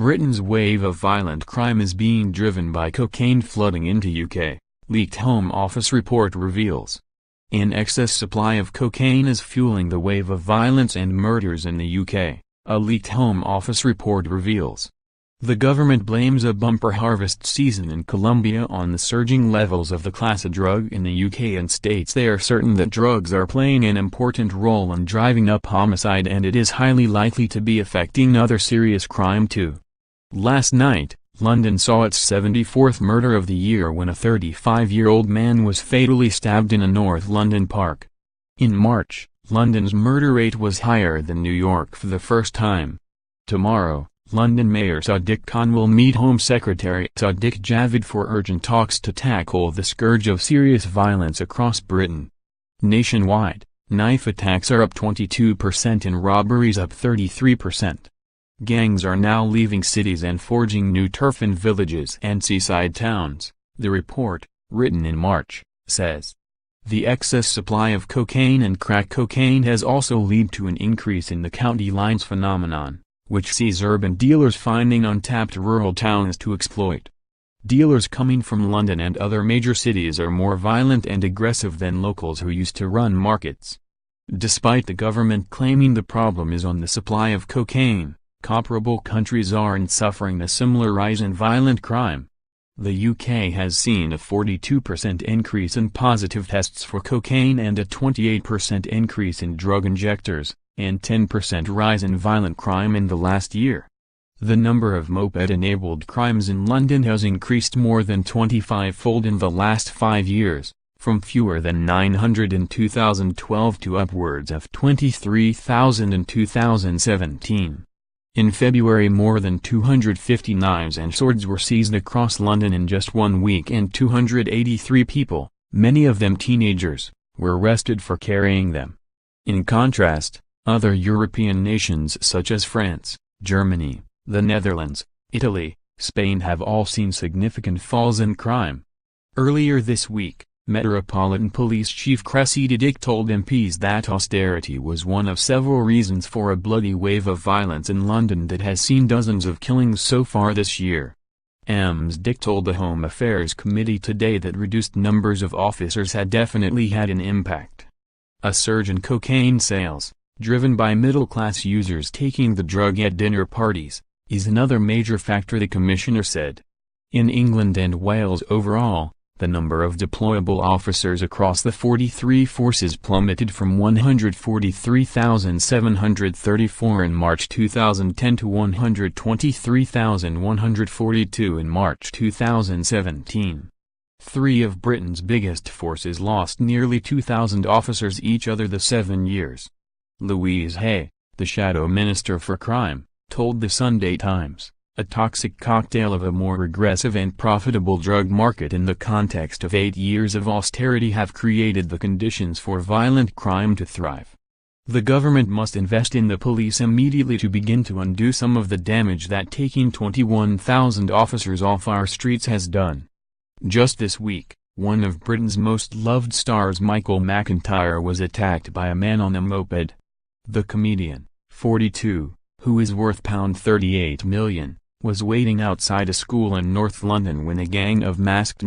Britain's wave of violent crime is being driven by cocaine flooding into UK, leaked Home Office report reveals. An excess supply of cocaine is fueling the wave of violence and murders in the UK, a leaked Home Office report reveals. The government blames a bumper harvest season in Colombia on the surging levels of the class A drug in the UK and states they are certain that drugs are playing an important role in driving up homicide and it is highly likely to be affecting other serious crime too. Last night, London saw its 74th murder of the year when a 35-year-old man was fatally stabbed in a North London park. In March, London's murder rate was higher than New York for the first time. Tomorrow, London Mayor Sadiq Khan will meet Home Secretary Sadiq Javid for urgent talks to tackle the scourge of serious violence across Britain. Nationwide, knife attacks are up 22% and robberies up 33%. Gangs are now leaving cities and forging new turf in villages and seaside towns, the report, written in March, says. The excess supply of cocaine and crack cocaine has also led to an increase in the county lines phenomenon, which sees urban dealers finding untapped rural towns to exploit. Dealers coming from London and other major cities are more violent and aggressive than locals who used to run markets. Despite the government claiming the problem is on the supply of cocaine, comparable countries aren't suffering a similar rise in violent crime. The UK has seen a 42% increase in positive tests for cocaine and a 28% increase in drug injectors, and 10% rise in violent crime in the last year. The number of moped-enabled crimes in London has increased more than 25-fold in the last 5 years, from fewer than 900 in 2012 to upwards of 23,000 in 2017. In February more than 250 knives and swords were seized across London in just 1 week and 283 people, many of them teenagers, were arrested for carrying them. In contrast, other European nations such as France, Germany, the Netherlands, Italy, Spain have all seen significant falls in crime. Earlier this week, Metropolitan Police Chief Cressida Dick told MPs that austerity was one of several reasons for a bloody wave of violence in London that has seen dozens of killings so far this year. Ms. Dick told the Home Affairs Committee today that reduced numbers of officers had definitely had an impact. A surge in cocaine sales, driven by middle-class users taking the drug at dinner parties, is another major factor, the Commissioner said. In England and Wales overall, the number of deployable officers across the 43 forces plummeted from 143,734 in March 2010 to 123,142 in March 2017. 3 of Britain's biggest forces lost nearly 2,000 officers each over the 7 years. Louise Hay, the Shadow Minister for Crime, told the Sunday Times, a toxic cocktail of a more aggressive and profitable drug market in the context of 8 years of austerity have created the conditions for violent crime to thrive. The government must invest in the police immediately to begin to undo some of the damage that taking 21,000 officers off our streets has done. Just this week, one of Britain's most loved stars, Michael McIntyre, was attacked by a man on a moped. The comedian, 42, who is worth £38 million, was waiting outside a school in North London when a gang of masked